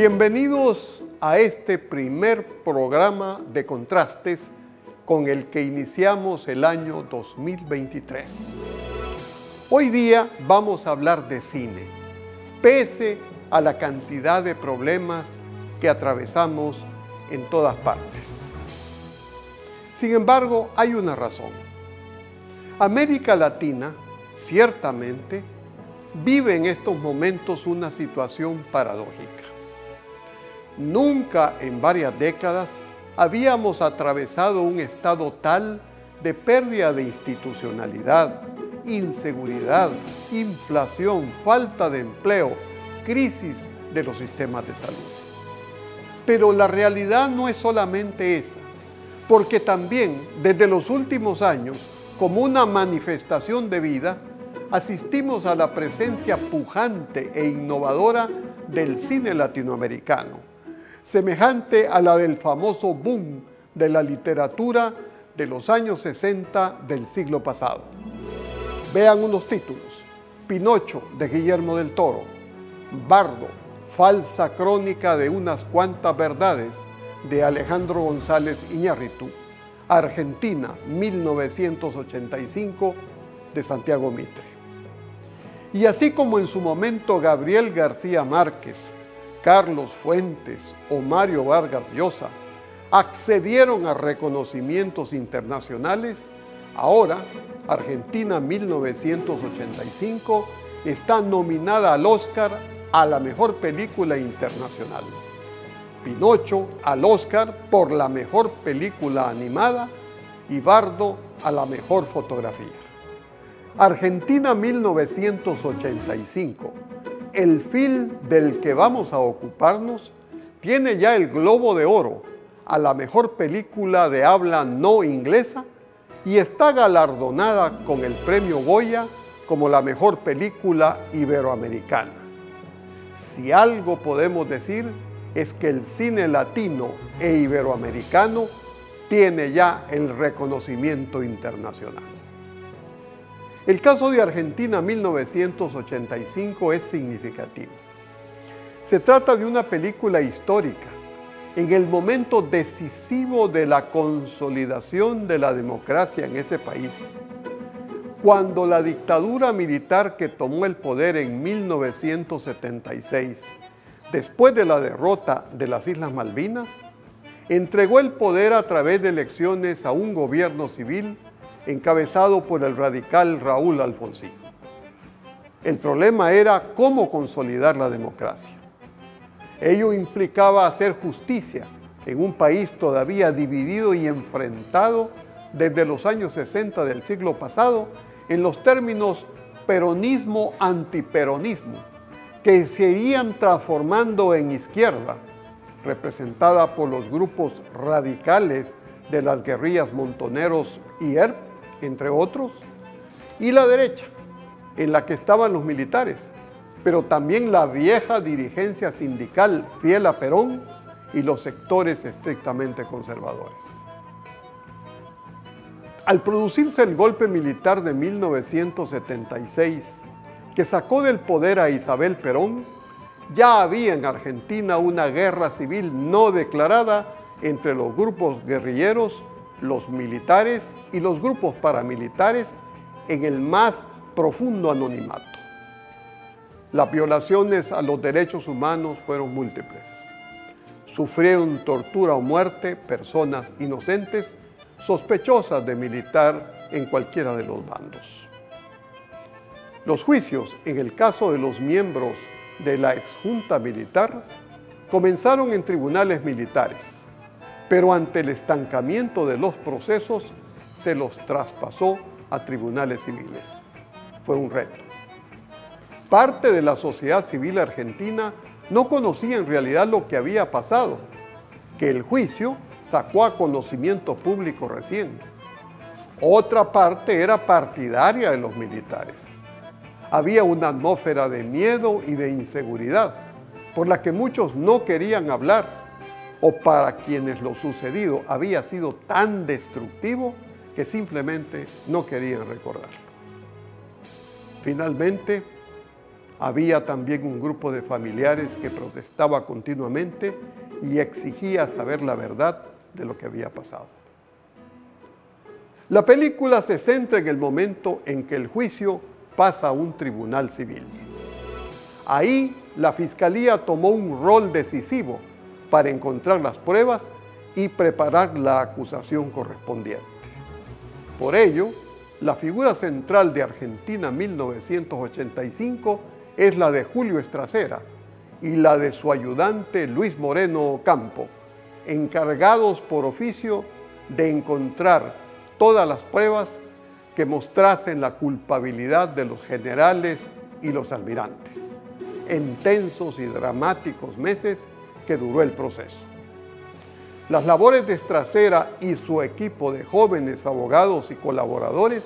Bienvenidos a este primer programa de contrastes con el que iniciamos el año 2023. Hoy día vamos a hablar de cine, pese a la cantidad de problemas que atravesamos en todas partes. Sin embargo, hay una razón. América Latina, ciertamente, vive en estos momentos una situación paradójica. Nunca en varias décadas habíamos atravesado un estado tal de pérdida de institucionalidad, inseguridad, inflación, falta de empleo, crisis de los sistemas de salud. Pero la realidad no es solamente esa, porque también desde los últimos años, como una manifestación de vida, asistimos a la presencia pujante e innovadora del cine latinoamericano, semejante a la del famoso boom de la literatura de los años 60 del siglo pasado. Vean unos títulos: Pinocho, de Guillermo del Toro; Bardo, falsa crónica de unas cuantas verdades, de Alejandro González Iñárritu; Argentina, 1985, de Santiago Mitre. Y así como en su momento Gabriel García Márquez, Carlos Fuentes o Mario Vargas Llosa accedieron a reconocimientos internacionales, ahora Argentina 1985 está nominada al Oscar a la mejor película internacional. Pinocho al Oscar por la mejor película animada y Bardo a la mejor fotografía. Argentina 1985, el film del que vamos a ocuparnos, tiene ya el Globo de Oro a la mejor película de habla no inglesa y está galardonada con el premio Goya como la mejor película iberoamericana. Si algo podemos decir es que el cine latino e iberoamericano tiene ya el reconocimiento internacional. El caso de Argentina 1985 es significativo. Se trata de una película histórica en el momento decisivo de la consolidación de la democracia en ese país, cuando la dictadura militar que tomó el poder en 1976, después de la derrota de las Islas Malvinas, entregó el poder a través de elecciones a un gobierno civil encabezado por el radical Raúl Alfonsín. El problema era cómo consolidar la democracia. Ello implicaba hacer justicia en un país todavía dividido y enfrentado desde los años 60 del siglo pasado en los términos peronismo-antiperonismo, que se irían transformando en izquierda, representada por los grupos radicales de las guerrillas Montoneros y ERP, entre otros, y la derecha, en la que estaban los militares, pero también la vieja dirigencia sindical fiel a Perón y los sectores estrictamente conservadores. Al producirse el golpe militar de 1976, que sacó del poder a Isabel Perón, ya había en Argentina una guerra civil no declarada entre los grupos guerrilleros, los militares y los grupos paramilitares en el más profundo anonimato. Las violaciones a los derechos humanos fueron múltiples. Sufrieron tortura o muerte personas inocentes sospechosas de militar en cualquiera de los bandos. Los juicios, en el caso de los miembros de la exjunta militar, comenzaron en tribunales militares, pero ante el estancamiento de los procesos se los traspasó a tribunales civiles. Fue un reto. Parte de la sociedad civil argentina no conocía en realidad lo que había pasado, que el juicio sacó a conocimiento público recién. Otra parte era partidaria de los militares. Había una atmósfera de miedo y de inseguridad, por la que muchos no querían hablar, o para quienes lo sucedido había sido tan destructivo que simplemente no querían recordarlo. Finalmente, Había también un grupo de familiares que protestaba continuamente y exigía saber la verdad de lo que había pasado. La película se centra en el momento en que el juicio pasa a un tribunal civil. Ahí la Fiscalía tomó un rol decisivo para encontrar las pruebas y preparar la acusación correspondiente. Por ello, la figura central de Argentina 1985 es la de Julio Estracera y la de su ayudante Luis Moreno Ocampo, encargados por oficio de encontrar todas las pruebas que mostrasen la culpabilidad de los generales y los almirantes, en tensos y dramáticos meses que duró el proceso. Las labores de Estracera y su equipo de jóvenes abogados y colaboradores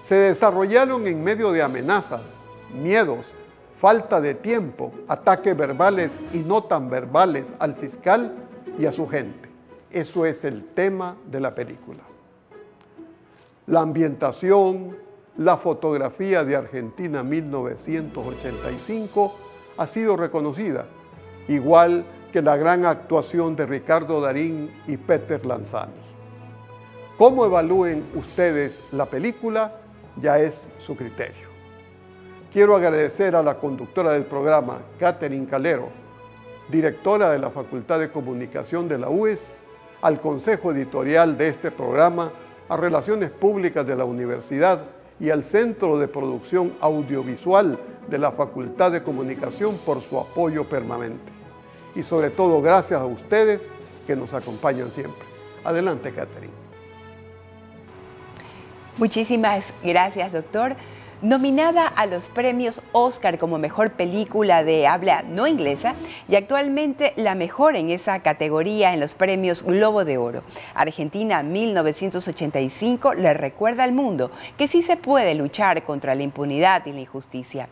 se desarrollaron en medio de amenazas, miedos, falta de tiempo, ataques verbales y no tan verbales al fiscal y a su gente. Eso es el tema de la película. La ambientación, la fotografía de Argentina 1985 ha sido reconocida, igual que la gran actuación de Ricardo Darín y Peter Lanzani. Cómo evalúen ustedes la película ya es su criterio. Quiero agradecer a la conductora del programa, Catherine Calero, directora de la Facultad de Comunicación de la UES, al consejo editorial de este programa, a Relaciones Públicas de la Universidad y al Centro de Producción Audiovisual de la Facultad de Comunicación por su apoyo permanente. Y sobre todo, gracias a ustedes que nos acompañan siempre. Adelante, Catherine. Muchísimas gracias, doctor. Nominada a los premios Oscar como mejor película de habla no inglesa y actualmente la mejor en esa categoría en los premios Globo de Oro. Argentina 1985 le recuerda al mundo que sí se puede luchar contra la impunidad y la injusticia.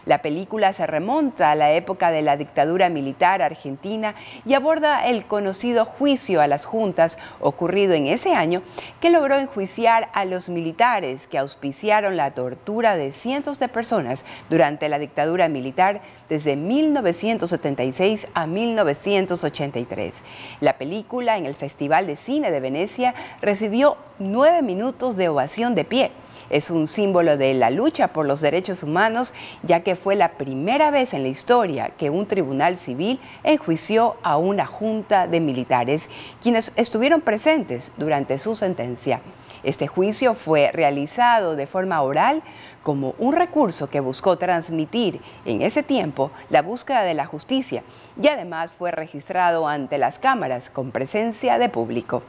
La película se remonta a la época de la dictadura militar argentina y aborda el conocido juicio a las juntas ocurrido en ese año, que logró enjuiciar a los militares que auspiciaron la tortura de cientos de personas durante la dictadura militar desde 1976 a 1983. La película en el Festival de Cine de Venecia recibió 9 minutos de ovación de pie. Es un símbolo de la lucha por los derechos humanos, ya que fue la primera vez en la historia que un tribunal civil enjuició a una junta de militares, quienes estuvieron presentes durante su sentencia. Este juicio fue realizado de forma oral como un recurso que buscó transmitir en ese tiempo la búsqueda de la justicia y además fue registrado ante las cámaras con presencia de público.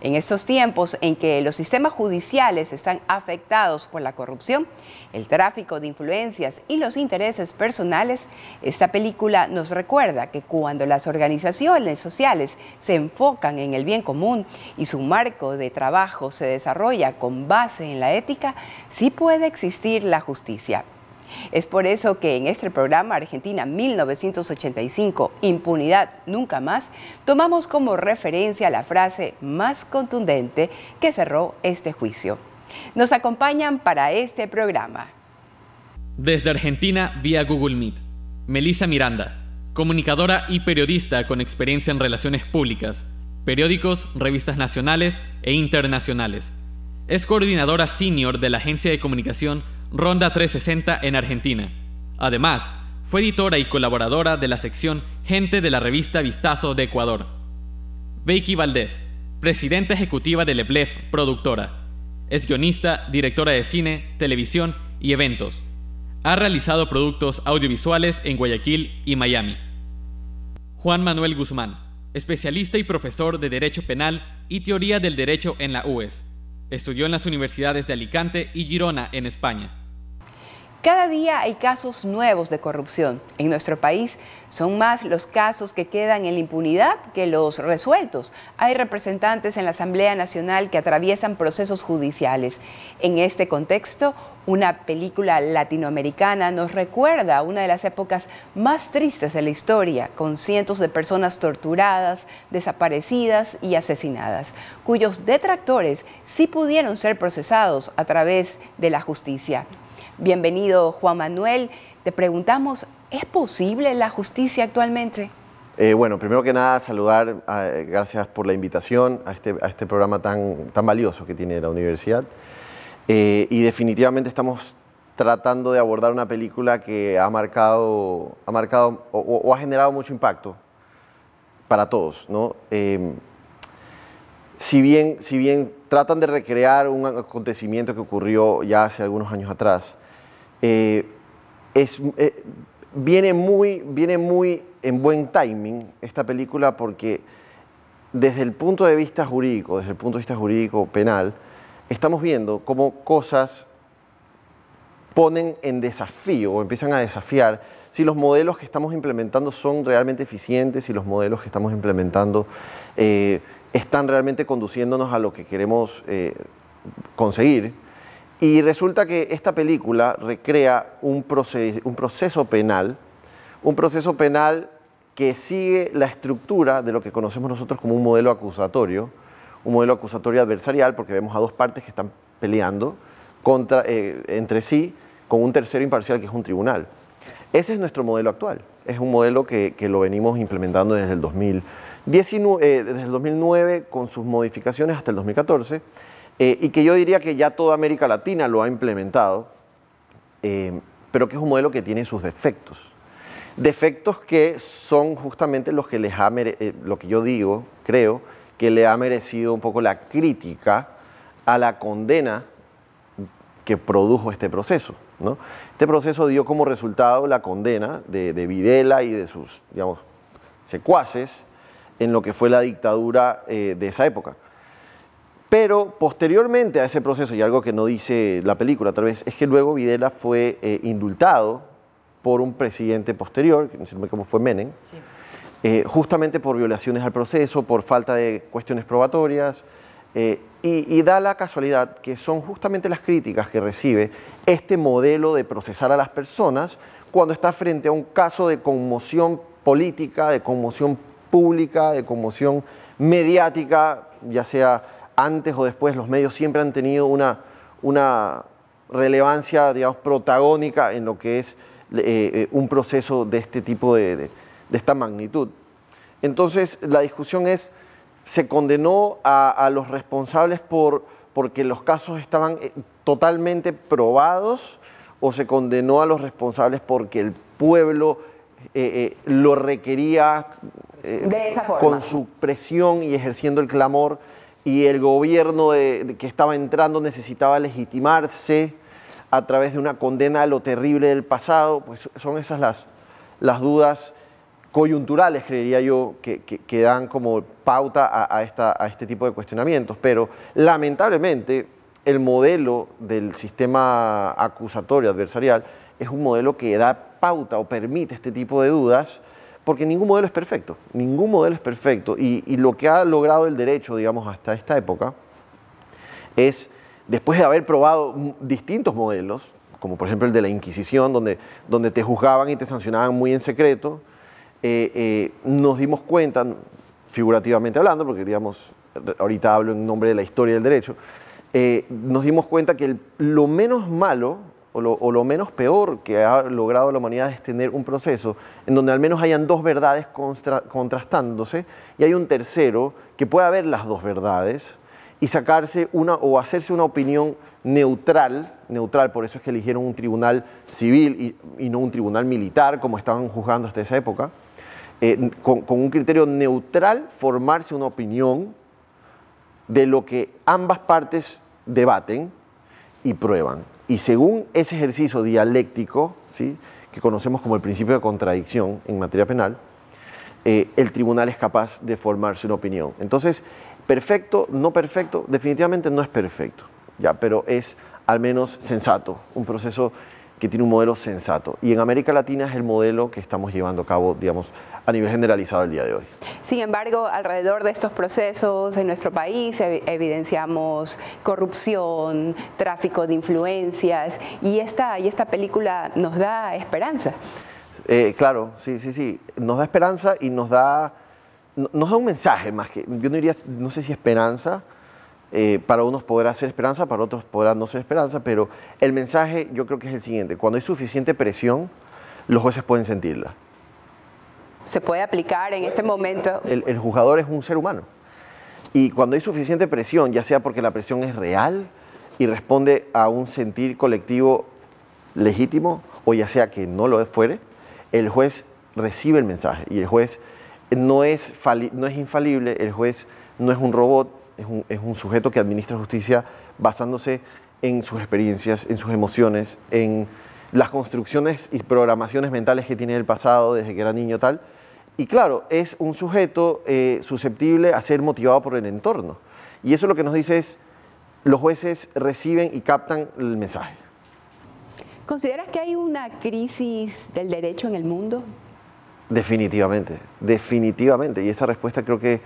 En estos tiempos en que los sistemas judiciales están afectados por la corrupción, el tráfico de influencias y los intereses personales, esta película nos recuerda que cuando las organizaciones sociales se enfocan en el bien común y su marco de trabajo se desarrolla con base en la ética, sí puede existir la justicia. Es por eso que en este programa Argentina 1985, Impunidad Nunca Más, tomamos como referencia la frase más contundente que cerró este juicio. Nos acompañan para este programa. Desde Argentina, vía Google Meet, Melissa Miranda, comunicadora y periodista con experiencia en relaciones públicas, periódicos, revistas nacionales e internacionales. Es coordinadora senior de la agencia de comunicación Ronda 360 en Argentina. Además, fue editora y colaboradora de la sección Gente de la revista Vistazo de Ecuador. Becky Valdés, presidenta ejecutiva de Leblef, productora. Es guionista, directora de cine, televisión y eventos. Ha realizado productos audiovisuales en Guayaquil y Miami. Juan Manuel Guzmán, especialista y profesor de Derecho Penal y Teoría del Derecho en la UES. Estudió en las universidades de Alicante y Girona, en España. Cada día hay casos nuevos de corrupción. En nuestro país son más los casos que quedan en la impunidad que los resueltos. Hay representantes en la Asamblea Nacional que atraviesan procesos judiciales. En este contexto, una película latinoamericana, nos recuerda una de las épocas más tristes de la historia, con cientos de personas torturadas, desaparecidas y asesinadas, cuyos detractores sí pudieron ser procesados a través de la justicia. Bienvenido, Juan Manuel. Te preguntamos, ¿es posible la justicia actualmente? Bueno, primero que nada, saludar, gracias por la invitación a este programa tan valioso que tiene la universidad. Y definitivamente estamos tratando de abordar una película que ha marcado o ha generado mucho impacto para todos, ¿no? Si bien tratan de recrear un acontecimiento que ocurrió ya hace algunos años atrás, viene muy en buen timing esta película, porque desde el punto de vista jurídico penal, estamos viendo cómo cosas ponen en desafío o empiezan a desafiar si los modelos que estamos implementando son realmente eficientes, si los modelos que estamos implementando están realmente conduciéndonos a lo que queremos conseguir. Y resulta que esta película recrea un proceso penal que sigue la estructura de lo que conocemos nosotros como un modelo acusatorio adversarial, porque vemos a dos partes que están peleando entre sí con un tercero imparcial que es un tribunal. Ese es nuestro modelo actual. Es un modelo que lo venimos implementando desde el 2009 con sus modificaciones hasta el 2014, y que yo diría que ya toda América Latina lo ha implementado, pero que es un modelo que tiene sus defectos. Defectos que son justamente los que lo que yo digo, creo, que le ha merecido un poco la crítica a la condena que produjo este proceso, ¿no? Este proceso dio como resultado la condena de Videla y de sus, digamos, secuaces en lo que fue la dictadura de esa época. Pero posteriormente a ese proceso, y algo que no dice la película tal vez, es que luego Videla fue indultado por un presidente posterior, que no sé cómo fue Menem, sí. Justamente por violaciones al proceso, por falta de cuestiones probatorias, y da la casualidad que son justamente las críticas que recibe este modelo de procesar a las personas cuando está frente a un caso de conmoción política, de conmoción pública, de conmoción mediática, ya sea antes o después. Los medios siempre han tenido una relevancia, digamos, protagónica en lo que es un proceso de este tipo de esta magnitud. Entonces, la discusión es, ¿se condenó a los responsables porque los casos estaban totalmente probados, o se condenó a los responsables porque el pueblo lo requería de esa forma, con su presión y ejerciendo el clamor, y el gobierno que estaba entrando necesitaba legitimarse a través de una condena a lo terrible del pasado? Pues son esas las dudas coyunturales, creería yo, que dan como pauta a este tipo de cuestionamientos. Pero lamentablemente el modelo del sistema acusatorio adversarial es un modelo que da pauta o permite este tipo de dudas, porque ningún modelo es perfecto, y lo que ha logrado el derecho, digamos, hasta esta época es, después de haber probado distintos modelos, como por ejemplo el de la Inquisición, donde te juzgaban y te sancionaban muy en secreto, nos dimos cuenta, figurativamente hablando, porque digamos, ahorita hablo en nombre de la historia del derecho, nos dimos cuenta que lo menos malo o lo menos peor que ha logrado la humanidad es tener un proceso en donde al menos hayan dos verdades contrastándose, y hay un tercero que pueda ver las dos verdades y sacarse o hacerse una opinión neutral, por eso es que eligieron un tribunal civil y no un tribunal militar como estaban juzgando hasta esa época, con un criterio neutral, formarse una opinión de lo que ambas partes debaten y prueban. Y según ese ejercicio dialéctico, ¿sí?, que conocemos como el principio de contradicción en materia penal, el tribunal es capaz de formarse una opinión. Entonces, perfecto, no perfecto, definitivamente no es perfecto, ya, pero es al menos sensato, un proceso que tiene un modelo sensato. Y en América Latina es el modelo que estamos llevando a cabo, digamos, a nivel generalizado el día de hoy. Sin embargo, alrededor de estos procesos en nuestro país evidenciamos corrupción, tráfico de influencias y esta película nos da esperanza. Claro, sí. Nos da esperanza y nos da un mensaje más que, yo no diría, no sé si esperanza, para unos podrá ser esperanza, para otros podrá no ser esperanza, pero el mensaje yo creo que es el siguiente: cuando hay suficiente presión, los jueces pueden sentirla. Se puede aplicar en este momento. El juzgador es un ser humano. Y cuando hay suficiente presión, ya sea porque la presión es real y responde a un sentir colectivo legítimo, o ya sea que no lo fuere, el juez recibe el mensaje. Y el juez no es infalible, el juez no es un robot, es un sujeto que administra justicia basándose en sus experiencias, en sus emociones, en las construcciones y programaciones mentales que tiene del pasado desde que era niño tal. Y claro, es un sujeto susceptible a ser motivado por el entorno. Y eso lo que nos dice es, los jueces reciben y captan el mensaje. ¿Consideras que hay una crisis del derecho en el mundo? Definitivamente, definitivamente. Y esa respuesta creo que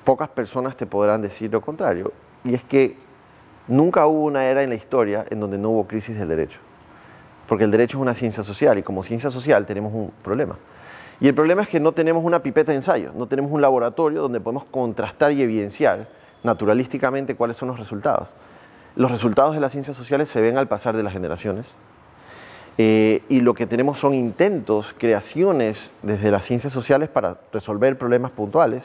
pocas personas te podrán decir lo contrario. Y es que nunca hubo una era en la historia en donde no hubo crisis del derecho. Porque el derecho es una ciencia social y como ciencia social tenemos un problema. Y el problema es que no tenemos una pipeta de ensayo, no tenemos un laboratorio donde podemos contrastar y evidenciar naturalísticamente cuáles son los resultados. Los resultados de las ciencias sociales se ven al pasar de las generaciones y lo que tenemos son intentos, creaciones desde las ciencias sociales para resolver problemas puntuales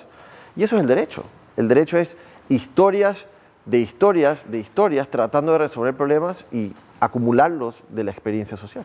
y eso es el derecho. El derecho es historias de historias de historias tratando de resolver problemas y acumularlos de la experiencia social.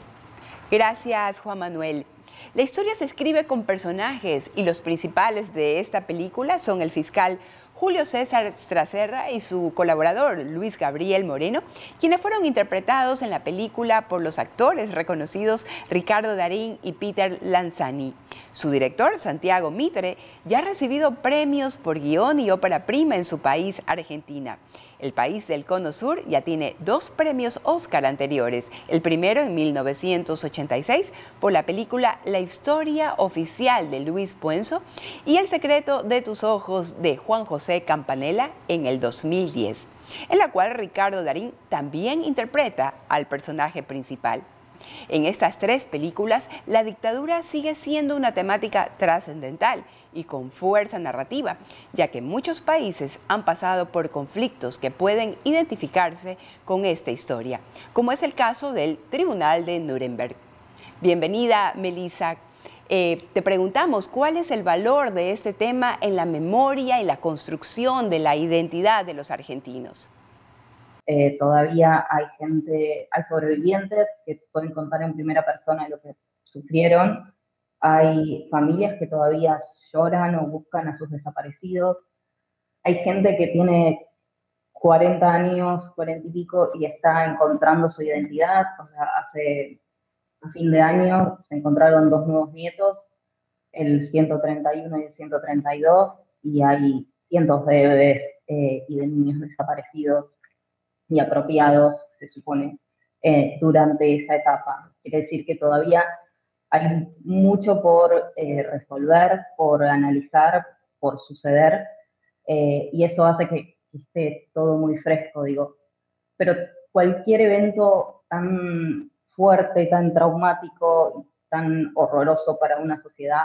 Gracias, Juan Manuel. La historia se escribe con personajes y los principales de esta película son el fiscal Julio César Straserra y su colaborador Luis Gabriel Moreno, quienes fueron interpretados en la película por los actores reconocidos Ricardo Darín y Peter Lanzani. Su director, Santiago Mitre, ya ha recibido premios por guión y ópera prima en su país, Argentina. El país del Cono Sur ya tiene 2 premios Oscar anteriores, el primero en 1986 por la película La historia oficial de Luis Puenzo y El secreto de tus ojos de Juan José Campanella en el 2010, en la cual Ricardo Darín también interpreta al personaje principal. En estas 3 películas, la dictadura sigue siendo una temática trascendental y con fuerza narrativa, ya que muchos países han pasado por conflictos que pueden identificarse con esta historia, como es el caso del Tribunal de Nuremberg. Bienvenida, Melissa. Te preguntamos, ¿cuál es el valor de este tema en la memoria y la construcción de la identidad de los argentinos? Todavía hay sobrevivientes que pueden contar en primera persona lo que sufrieron, hay familias que todavía lloran o buscan a sus desaparecidos, hay gente que tiene 40 años, 40 y pico y está encontrando su identidad. O sea, a fin de año se encontraron 2 nuevos nietos, el 131 y el 132, y hay cientos de bebés y de niños desaparecidos y apropiados, se supone, durante esa etapa. Quiere decir que todavía hay mucho por resolver, por analizar, por suceder, y eso hace que esté todo muy fresco, digo. Pero cualquier evento tan fuerte, tan traumático, tan horroroso para una sociedad,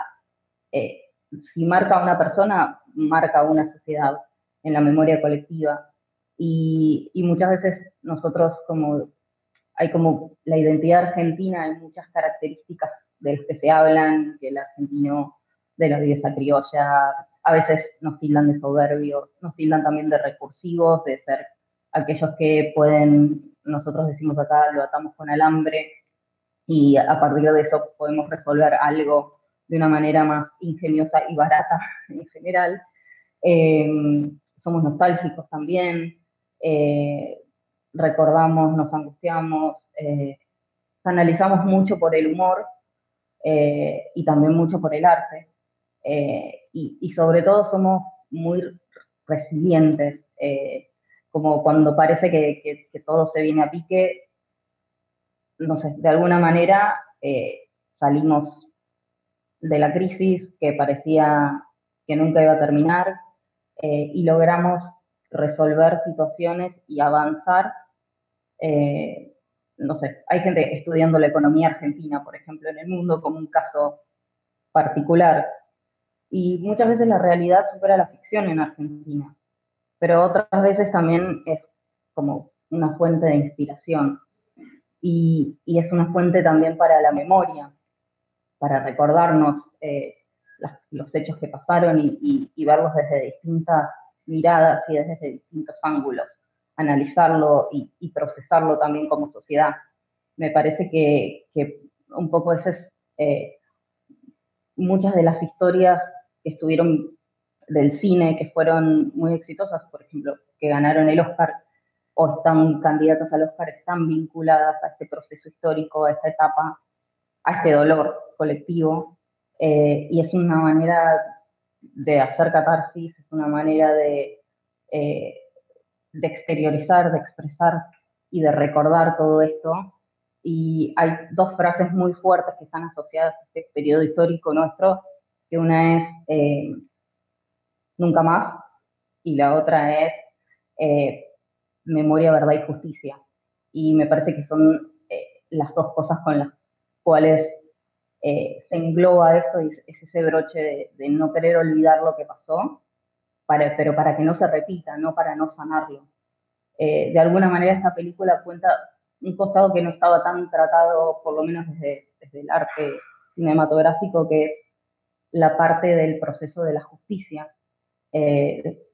si marca a una persona, marca a una sociedad en la memoria colectiva. Y muchas veces nosotros hay como la identidad argentina, hay muchas características de las que se hablan, que el argentino de la viveza criolla, a veces nos tildan de soberbios, nos tildan también de recursivos, de ser aquellos que pueden, nosotros decimos acá, lo atamos con alambre, y a partir de eso podemos resolver algo de una manera más ingeniosa y barata en general. Somos nostálgicos también, recordamos, nos angustiamos, analizamos mucho por el humor y también mucho por el arte, y sobre todo somos muy resilientes, como cuando parece que todo se viene a pique, no sé, de alguna manera salimos de la crisis que parecía que nunca iba a terminar y logramos resolver situaciones y avanzar. No sé, hay gente estudiando la economía argentina, por ejemplo, en el mundo como un caso particular. Y muchas veces la realidad supera la ficción en Argentina, pero otras veces también es como una fuente de inspiración. Y es una fuente también para la memoria, para recordarnos los hechos que pasaron y verlos desde distintas miradas y desde distintos ángulos, analizarlo y procesarlo también como sociedad. Me parece que un poco ese es muchas de las historias que estuvieron del cine, que fueron muy exitosas, por ejemplo, que ganaron el Oscar o están candidatas al Oscar, están vinculadas a este proceso histórico, a esta etapa, a este dolor colectivo, y es una manera de hacer catarsis, es una manera de exteriorizar, de expresar y de recordar todo esto. Y hay dos frases muy fuertes que están asociadas a este periodo histórico nuestro, que una es nunca más, y la otra es memoria, verdad y justicia. Y me parece que son las dos cosas con las cuales se engloba esto, y es ese broche de no querer olvidar lo que pasó, pero para que no se repita, no para no sanarlo. De alguna manera esta película cuenta un costado que no estaba tan tratado, por lo menos desde el arte cinematográfico, que es la parte del proceso de la justicia,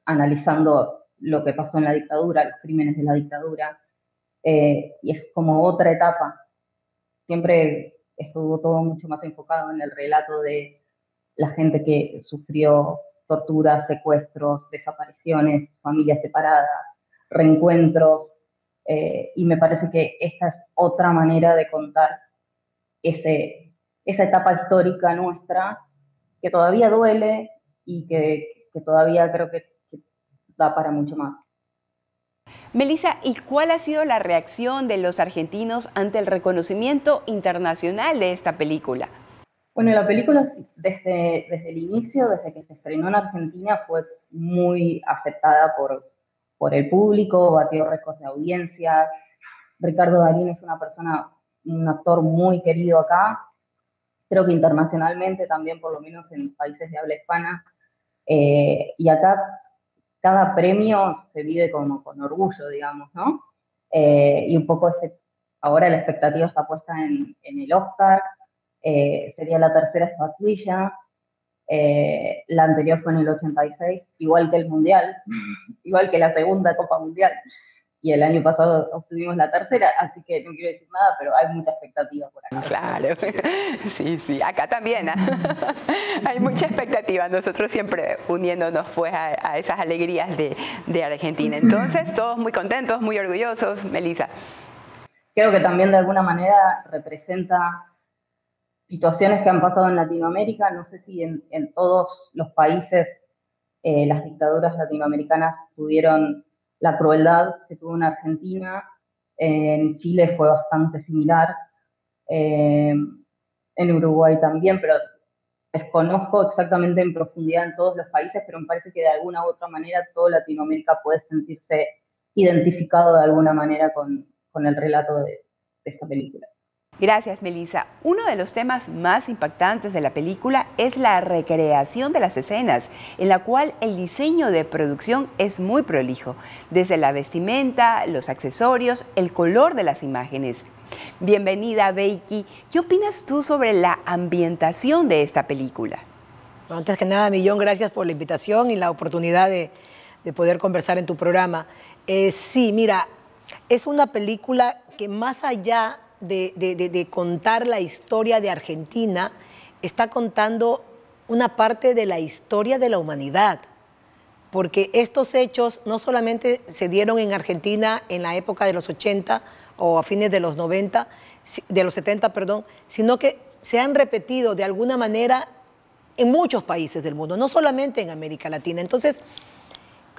analizando lo que pasó en la dictadura, los crímenes de la dictadura, y es como otra etapa. Siempre estuvo todo mucho más enfocado en el relato de la gente que sufrió torturas, secuestros, desapariciones, familias separadas, reencuentros, y me parece que esta es otra manera de contar esa etapa histórica nuestra que todavía duele y que todavía creo que da para mucho más. Melissa, ¿y cuál ha sido la reacción de los argentinos ante el reconocimiento internacional de esta película? Bueno, la película desde el inicio, desde que se estrenó en Argentina, fue muy aceptada por el público, batió récords de audiencia. Ricardo Darín es un actor muy querido acá, creo que internacionalmente también, por lo menos en países de habla hispana, y acá cada premio se vive con orgullo, digamos, ¿no? Y un poco ahora la expectativa está puesta en el Oscar, sería la tercera estatuilla, la anterior fue en el 86, igual que el Mundial, igual que la segunda Copa Mundial, y el año pasado obtuvimos la tercera, así que no quiero decir nada, pero hay mucha expectativa por acá. Claro, sí, acá también hay mucha expectativa, nosotros siempre uniéndonos pues a esas alegrías de Argentina. Entonces, todos muy contentos, muy orgullosos. Melissa. Creo que también de alguna manera representa situaciones que han pasado en Latinoamérica. No sé si en todos los países las dictaduras latinoamericanas tuvieron la crueldad que tuvo en Argentina. En Chile fue bastante similar, en Uruguay también, pero desconozco exactamente en profundidad en todos los países, pero me parece que de alguna u otra manera toda Latinoamérica puede sentirse identificado de alguna manera con el relato de esta película. Gracias, Melissa. Uno de los temas más impactantes de la película es la recreación de las escenas, en la cual el diseño de producción es muy prolijo, desde la vestimenta, los accesorios, el color de las imágenes. Bienvenida, Beiki. ¿Qué opinas tú sobre la ambientación de esta película? Antes que nada, Millón, gracias por la invitación y la oportunidad de poder conversar en tu programa. Sí, mira, es una película que más allá de contar la historia de Argentina, está contando una parte de la historia de la humanidad, porque estos hechos no solamente se dieron en Argentina en la época de los 80 o a fines de los 90, de los 70, perdón, sino que se han repetido de alguna manera en muchos países del mundo, no solamente en América Latina. Entonces,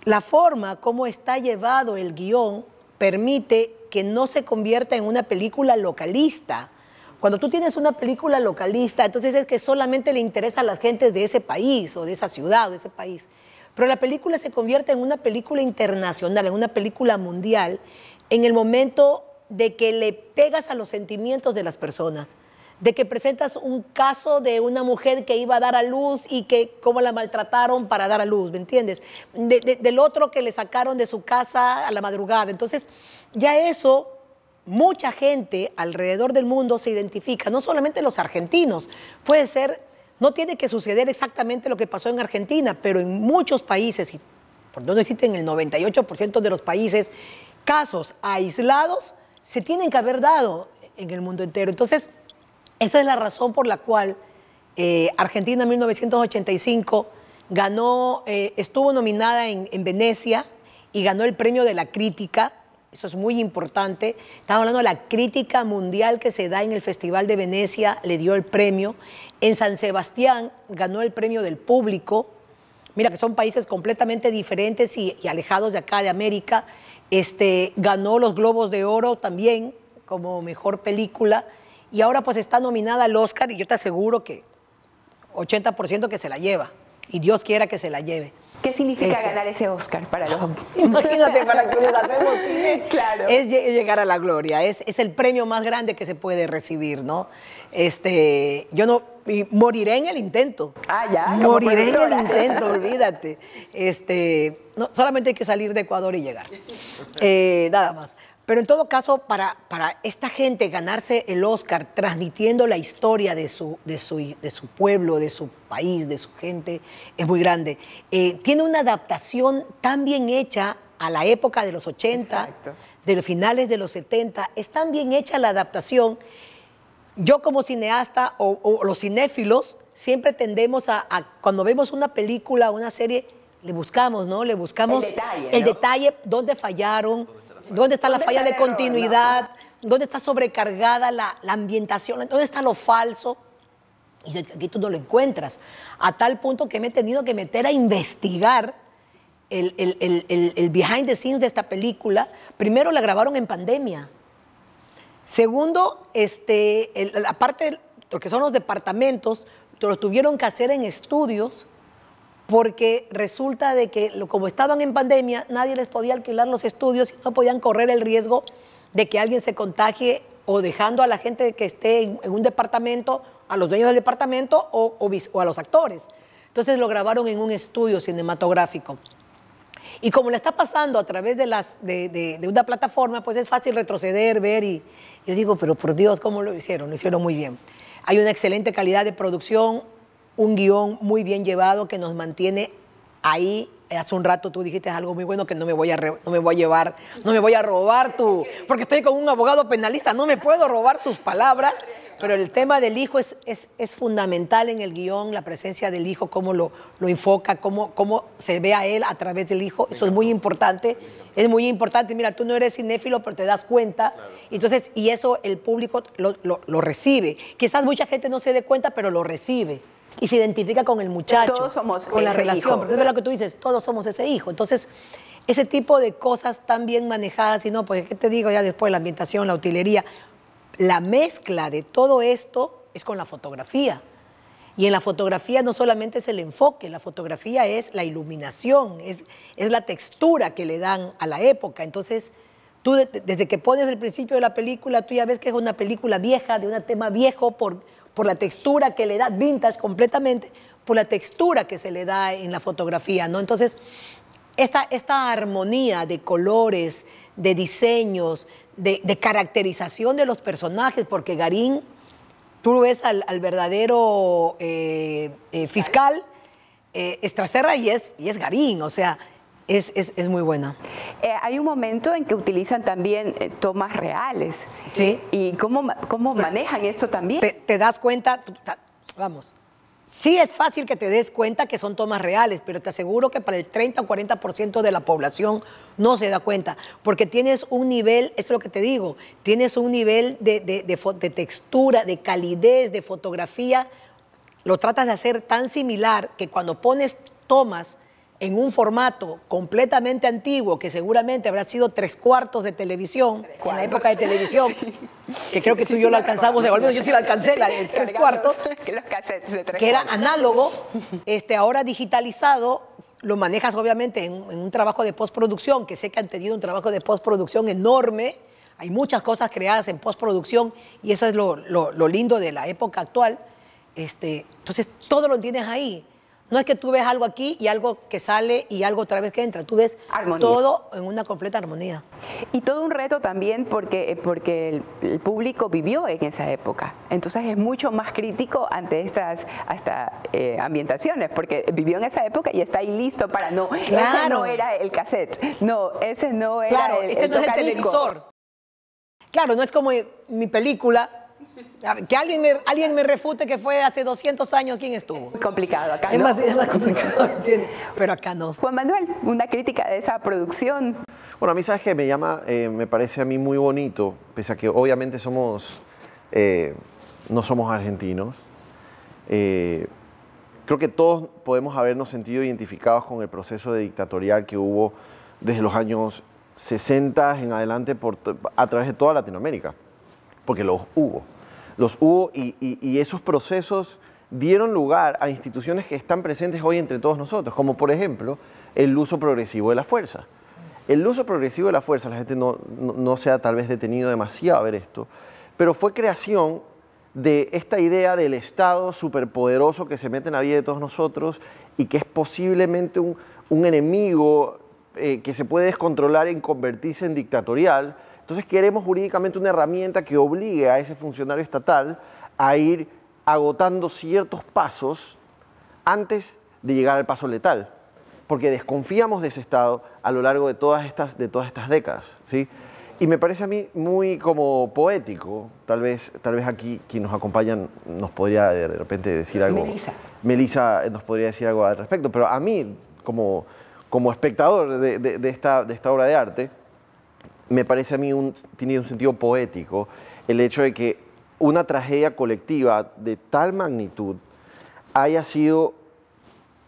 la forma como está llevado el guión permite que no se convierta en una película localista. Cuando tú tienes una película localista, entonces es que solamente le interesa a las gentes de ese país o de esa ciudad o de ese país. Pero la película se convierte en una película internacional, en una película mundial, en el momento de que le pegas a los sentimientos de las personas, de que presentas un caso de una mujer que iba a dar a luz y que cómo la maltrataron para dar a luz, ¿me entiendes? Del otro que le sacaron de su casa a la madrugada. Entonces, ya eso, mucha gente alrededor del mundo se identifica, no solamente los argentinos, puede ser, no tiene que suceder exactamente lo que pasó en Argentina, pero en muchos países, y por no decirte en el 98% de los países, casos aislados se tienen que haber dado en el mundo entero. Entonces, esa es la razón por la cual Argentina en 1985 ganó, estuvo nominada en Venecia y ganó el premio de la crítica. Eso es muy importante. Estamos hablando de la crítica mundial que se da en el Festival de Venecia, le dio el premio. En San Sebastián ganó el premio del público. Mira que son países completamente diferentes y alejados de acá, de América. Ganó los Globos de Oro también como mejor película. Y ahora pues está nominada al Oscar y yo te aseguro que 80% que se la lleva. Y Dios quiera que se la lleve. ¿Qué significa ganar ese Oscar para los hombres? Imagínate, para quienes hacemos cine, claro. Es llegar a la gloria, es el premio más grande que se puede recibir, ¿no? Yo no, moriré en el intento. Ah, ya. Moriré en el intento, olvídate. No, solamente hay que salir de Ecuador y llegar. Nada más. Pero en todo caso, para esta gente ganarse el Oscar transmitiendo la historia de su pueblo, de su país, de su gente, es muy grande. Tiene una adaptación tan bien hecha a la época de los 80, exacto, de los finales de los 70. Es tan bien hecha la adaptación. Yo como cineasta o los cinéfilos siempre tendemos a cuando vemos una película o una serie, le buscamos, ¿no? Le buscamos el detalle, dónde fallaron, dónde está la falla de continuidad, dónde está sobrecargada la ambientación, dónde está lo falso. Y aquí tú no lo encuentras. A tal punto que me he tenido que meter a investigar el behind the scenes de esta película. Primero la grabaron en pandemia. Segundo, aparte de lo que son los departamentos, lo tuvieron que hacer en estudios porque resulta de que como estaban en pandemia, nadie les podía alquilar los estudios y no podían correr el riesgo de que alguien se contagie o dejando a la gente que esté en un departamento, a los dueños del departamento o a los actores. Entonces lo grabaron en un estudio cinematográfico. Y como le está pasando a través de una plataforma, pues es fácil retroceder, ver y yo digo, pero por Dios, ¿cómo lo hicieron? Lo hicieron muy bien. Hay una excelente calidad de producción, un guión muy bien llevado que nos mantiene ahí. Hace un rato tú dijiste algo muy bueno que no me voy a robar porque estoy con un abogado penalista, no me puedo robar sus palabras, pero el tema del hijo es fundamental en el guión, la presencia del hijo, cómo lo enfoca, cómo se ve a él a través del hijo, eso es muy importante. Es muy importante, mira, tú no eres cinéfilo, pero te das cuenta. Claro. Entonces, y eso el público lo recibe. Quizás mucha gente no se dé cuenta, pero lo recibe. Y se identifica con el muchacho. Todos somos con la relación. Porque es lo que tú dices, todos somos ese hijo. Entonces, ese tipo de cosas tan bien manejadas, y no, pues, ¿qué te digo ya después? La ambientación, la utilería. La mezcla de todo esto es con la fotografía. Y en la fotografía no solamente es el enfoque, la fotografía es la iluminación, es la textura que le dan a la época. Entonces, tú desde que pones el principio de la película, tú ya ves que es una película vieja, de un tema viejo, por la textura que le da, vintage completamente, por la textura que se le da en la fotografía, ¿no? Entonces, esta armonía de colores, de diseños, de caracterización de los personajes, porque Garín, tú ves al verdadero fiscal Estracerra y es Garín, o sea, es muy buena. Hay un momento en que utilizan también tomas reales. Sí. ¿Y cómo manejan esto también? Te das cuenta, vamos, sí es fácil que te des cuenta que son tomas reales, pero te aseguro que para el 30 o 40% de la población no se da cuenta, porque tienes un nivel, eso es lo que te digo, tienes un nivel de textura, de calidez, de fotografía, lo tratas de hacer tan similar que cuando pones tomas en un formato completamente antiguo, que seguramente habrá sido 3/4 de televisión, en la época de televisión, que creo que tú y yo lo alcanzamos, yo sí lo alcancé, el 3/4, los cassettes de 3/4. que era análogo, ahora digitalizado, lo manejas obviamente en un trabajo de postproducción, que sé que han tenido un trabajo de postproducción enorme, hay muchas cosas creadas en postproducción y eso es lo lindo de la época actual. Entonces, todo lo tienes ahí. No es que tú ves algo aquí y algo que sale y algo otra vez que entra. Tú ves armonía. Todo en una completa armonía. Y todo un reto también porque el público vivió en esa época. Entonces es mucho más crítico ante estas ambientaciones, porque vivió en esa época y está ahí listo para no. Claro. Ese no era el cassette. No, ese no era claro, ese no es el tocadisco. televisor. Claro, no es como mi película. Que alguien me refute que fue hace 200 años quien estuvo. Muy complicado acá, Es ¿no? más complicado, ¿entiendes? Pero acá no. Juan Manuel, una crítica de esa producción. Bueno, a mí, ¿sabes qué? Me parece a mí muy bonito, pese a que obviamente no somos argentinos. Creo que todos podemos habernos sentido identificados con el proceso de dictatorial que hubo desde los años 60 en adelante a través de toda Latinoamérica, porque los hubo y esos procesos dieron lugar a instituciones que están presentes hoy entre todos nosotros, como por ejemplo el uso progresivo de la fuerza. El uso progresivo de la fuerza, la gente no se ha tal vez detenido demasiado a ver esto, pero fue creación de esta idea del Estado superpoderoso que se mete en la vida de todos nosotros y que es posiblemente un enemigo que se puede descontrolar en convertirse en dictatorial. Entonces queremos jurídicamente una herramienta que obligue a ese funcionario estatal a ir agotando ciertos pasos antes de llegar al paso letal, porque desconfiamos de ese Estado a lo largo de todas estas décadas, ¿sí? Y me parece a mí muy como poético, tal vez aquí quien nos acompaña nos podría de repente decir algo. Melissa nos podría decir algo al respecto, pero a mí como espectador de esta obra de arte, me parece a mí tiene un sentido poético el hecho de que una tragedia colectiva de tal magnitud haya sido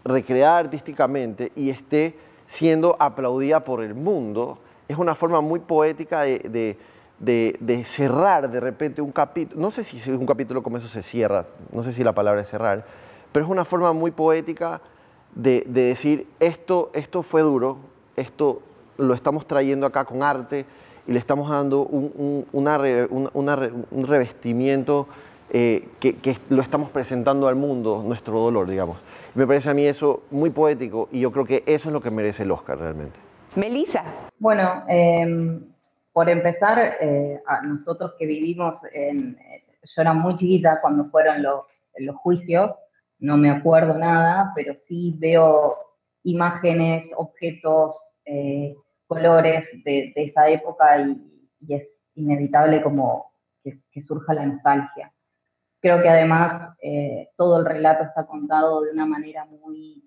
recreada artísticamente y esté siendo aplaudida por el mundo. Es una forma muy poética de cerrar de repente un capítulo. No sé si un capítulo como eso se cierra, no sé si la palabra es cerrar, pero es una forma muy poética de decir esto fue duro, esto lo estamos trayendo acá con arte y le estamos dando un revestimiento que lo estamos presentando al mundo, nuestro dolor, digamos. Me parece a mí eso muy poético y yo creo que eso es lo que merece el Oscar realmente. Melissa. Bueno, por empezar, a nosotros que vivimos yo era muy chiquita cuando fueron los juicios, no me acuerdo nada, pero sí veo imágenes, objetos, colores de esa época y es inevitable como que surja la nostalgia. Creo que además todo el relato está contado de una manera muy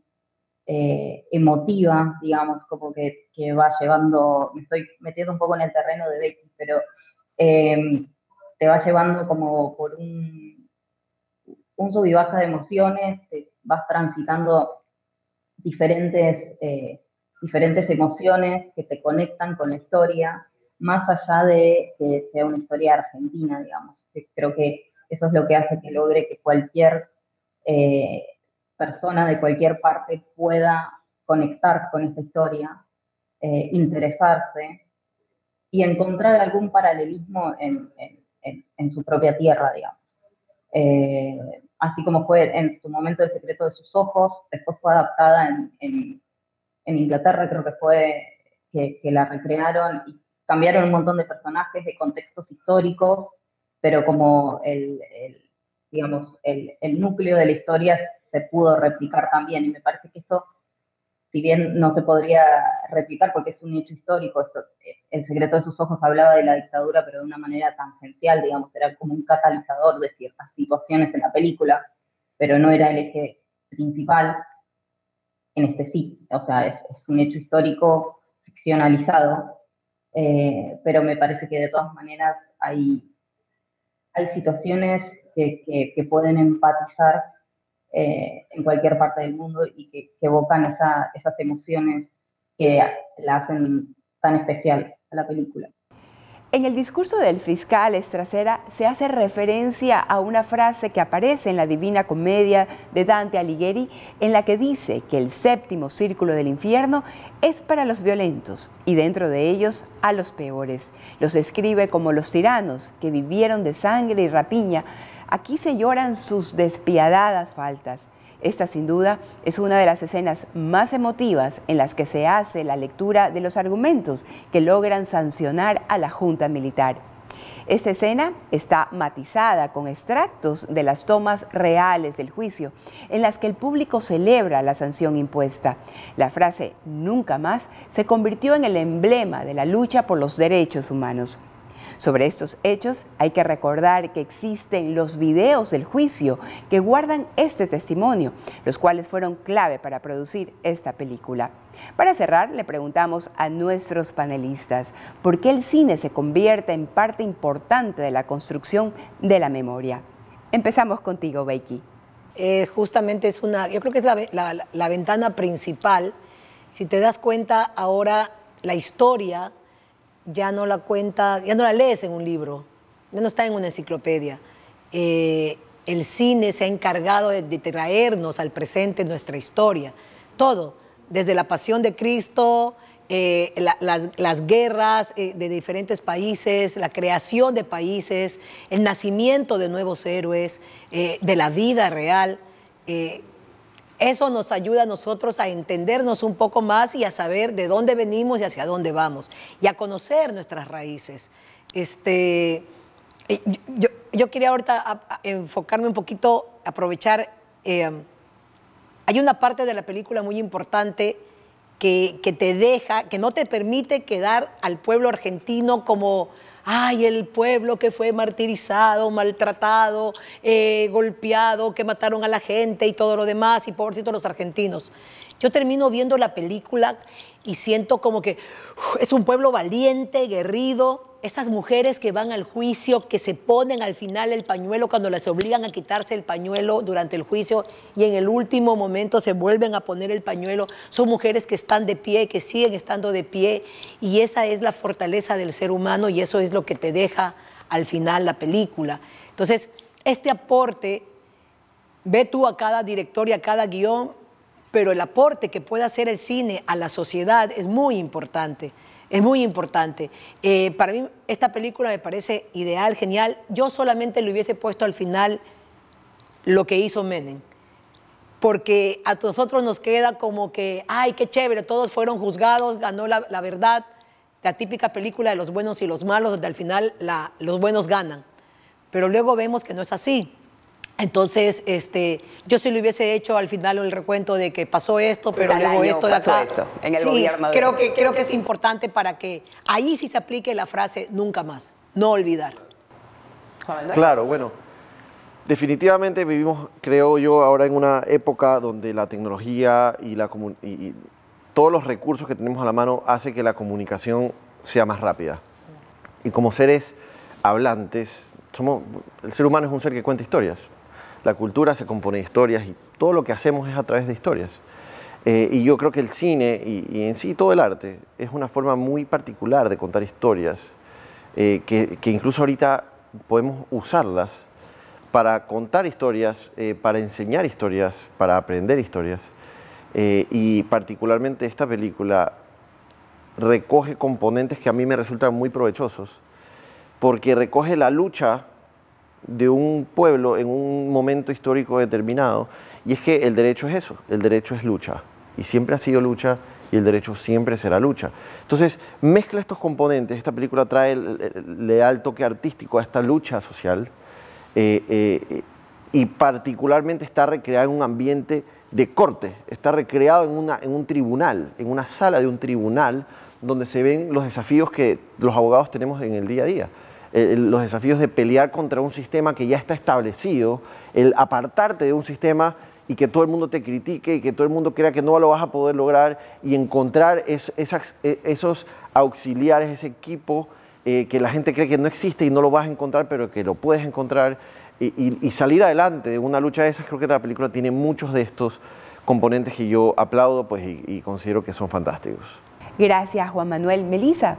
emotiva, digamos, como que va llevando, me estoy metiendo un poco en el terreno de Becky, pero te va llevando como por un sub y baja de emociones, te vas transitando diferentes emociones que te conectan con la historia, más allá de que sea una historia argentina, digamos. Creo que eso es lo que hace que logre que cualquier persona de cualquier parte pueda conectar con esta historia, interesarse y encontrar algún paralelismo en su propia tierra, digamos. Así como fue en su momento El secreto de sus ojos, después fue adaptada en Inglaterra, creo que fue que la recrearon y cambiaron un montón de personajes, de contextos históricos, pero como digamos, el núcleo de la historia se pudo replicar también, y me parece que esto, si bien no se podría replicar porque es un hecho histórico, El secreto de sus ojos hablaba de la dictadura, pero de una manera tangencial, digamos, era como un catalizador de ciertas situaciones en la película, pero no era el eje principal. En este sí, o sea, es un hecho histórico ficcionalizado, pero me parece que de todas maneras hay situaciones que pueden empatizar en cualquier parte del mundo y que evocan esas emociones que la hacen tan especial a la película. En el discurso del fiscal Estracera se hace referencia a una frase que aparece en la Divina Comedia de Dante Alighieri, en la que dice que el séptimo círculo del infierno es para los violentos y dentro de ellos a los peores. Los describe como los tiranos que vivieron de sangre y rapiña. Aquí se lloran sus despiadadas faltas. Esta, sin duda, es una de las escenas más emotivas en las que se hace la lectura de los argumentos que logran sancionar a la junta militar. Esta escena está matizada con extractos de las tomas reales del juicio, en las que el público celebra la sanción impuesta. La frase "nunca más" se convirtió en el emblema de la lucha por los derechos humanos. Sobre estos hechos hay que recordar que existen los videos del juicio que guardan este testimonio, los cuales fueron clave para producir esta película. Para cerrar, le preguntamos a nuestros panelistas por qué el cine se convierte en parte importante de la construcción de la memoria. Empezamos contigo, Becky. Justamente yo creo que es la ventana principal. Si te das cuenta, ahora la historia ya no la lees en un libro, ya no está en una enciclopedia. El cine se ha encargado de traernos al presente nuestra historia. Todo, desde la Pasión de Cristo, las guerras de diferentes países, la creación de países, el nacimiento de nuevos héroes, de la vida real. Eso nos ayuda a nosotros a entendernos un poco más y a saber de dónde venimos y hacia dónde vamos, y a conocer nuestras raíces. Yo quería ahorita enfocarme un poquito, aprovechar. Hay una parte de la película muy importante que no te permite quedar al pueblo argentino como ay, el pueblo que fue martirizado, maltratado, golpeado, que mataron a la gente y todo lo demás, y pobrecitos los argentinos. Yo termino viendo la película y siento como que es un pueblo valiente, guerrido. Esas mujeres que van al juicio, que se ponen al final el pañuelo cuando las obligan a quitarse el pañuelo durante el juicio y en el último momento se vuelven a poner el pañuelo, son mujeres que están de pie, que siguen estando de pie, y esa es la fortaleza del ser humano y eso es lo que te deja al final la película. Entonces, este aporte, ve tú a cada director y a cada guión, pero el aporte que puede hacer el cine a la sociedad es muy importante. Es muy importante. Para mí esta película me parece ideal, genial. Yo solamente le hubiese puesto al final lo que hizo Menem, porque a nosotros nos queda como que, ay, qué chévere, todos fueron juzgados, ganó la verdad, la típica película de los buenos y los malos, donde al final los buenos ganan. Pero luego vemos que no es así. Entonces, yo sí le hubiese hecho al final el recuento de que pasó esto, pero luego esto de acá. Esto, en el gobierno de creo que es importante para que ahí sí se aplique la frase nunca más, no olvidar. Claro, bueno, definitivamente vivimos, creo yo, ahora en una época donde la tecnología y todos los recursos que tenemos a la mano hace que la comunicación sea más rápida. Y como seres hablantes, el ser humano es un ser que cuenta historias. La cultura se compone de historias y todo lo que hacemos es a través de historias. Y yo creo que el cine y en sí todo el arte es una forma muy particular de contar historias, que incluso ahorita podemos usarlas para contar historias, para enseñar historias, para aprender historias. Y particularmente esta película recoge componentes que a mí me resultan muy provechosos, porque recoge la lucha de un pueblo en un momento histórico determinado, y es que el derecho es eso, el derecho es lucha, y siempre ha sido lucha, y el derecho siempre será lucha. Entonces, mezcla estos componentes, esta película trae le da el toque artístico a esta lucha social, y particularmente está recreada en un ambiente de corte, está recreado en un tribunal, en una sala de un tribunal, donde se ven los desafíos que los abogados tenemos en el día a día. Los desafíos de pelear contra un sistema que ya está establecido, el apartarte de un sistema y que todo el mundo te critique y que todo el mundo crea que no lo vas a poder lograr, y encontrar esos auxiliares, ese equipo que la gente cree que no existe y no lo vas a encontrar, pero que lo puedes encontrar. y salir adelante de una lucha de esas. Creo que la película tiene muchos de estos componentes que yo aplaudo pues, y considero que son fantásticos. Gracias, Juan Manuel. Melissa,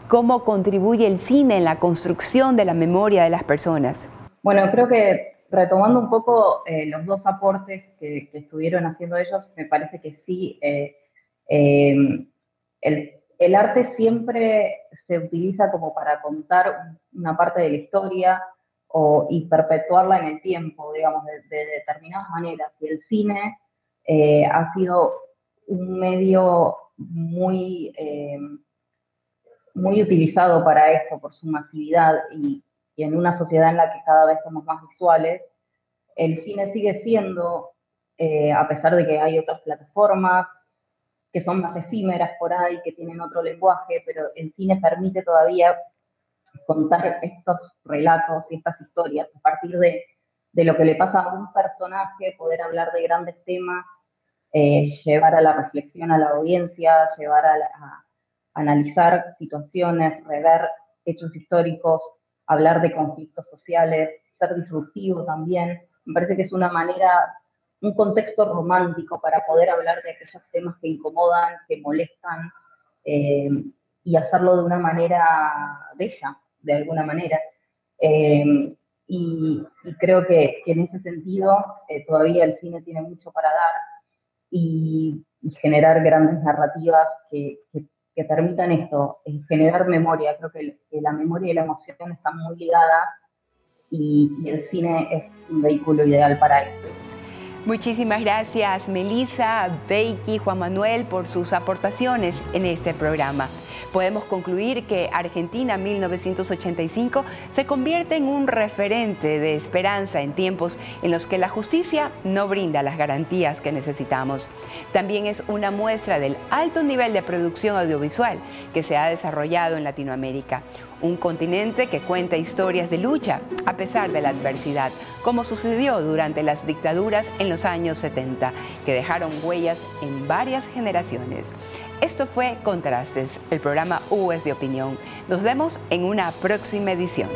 ¿cómo contribuye el cine en la construcción de la memoria de las personas? Bueno, creo que retomando un poco los dos aportes que estuvieron haciendo ellos, me parece que sí, el arte siempre se utiliza como para contar una parte de la historia y perpetuarla en el tiempo, digamos, de determinadas maneras. Y el cine ha sido un medio muy utilizado para esto, por su masividad, y en una sociedad en la que cada vez somos más visuales, el cine sigue siendo, a pesar de que hay otras plataformas que son más efímeras por ahí, que tienen otro lenguaje, pero el cine permite todavía contar estos relatos y estas historias a partir de lo que le pasa a un personaje, poder hablar de grandes temas, llevar a la reflexión a la audiencia, llevar a analizar situaciones, rever hechos históricos, hablar de conflictos sociales, ser disruptivo también. Me parece que es una manera, un contexto romántico para poder hablar de aquellos temas que incomodan, que molestan, y hacerlo de una manera bella, de alguna manera. Y creo que en ese sentido todavía el cine tiene mucho para dar y generar grandes narrativas que permitan esto, generar memoria. Creo que la memoria y la emoción están muy ligadas y el cine es un vehículo ideal para esto. Muchísimas gracias, Melissa, Becky, Juan Manuel, por sus aportaciones en este programa. Podemos concluir que Argentina 1985 se convierte en un referente de esperanza en tiempos en los que la justicia no brinda las garantías que necesitamos. También es una muestra del alto nivel de producción audiovisual que se ha desarrollado en Latinoamérica, un continente que cuenta historias de lucha a pesar de la adversidad, como sucedió durante las dictaduras en los años 70, que dejaron huellas en varias generaciones. Esto fue Contrastes, el programa U es de opinión. Nos vemos en una próxima edición.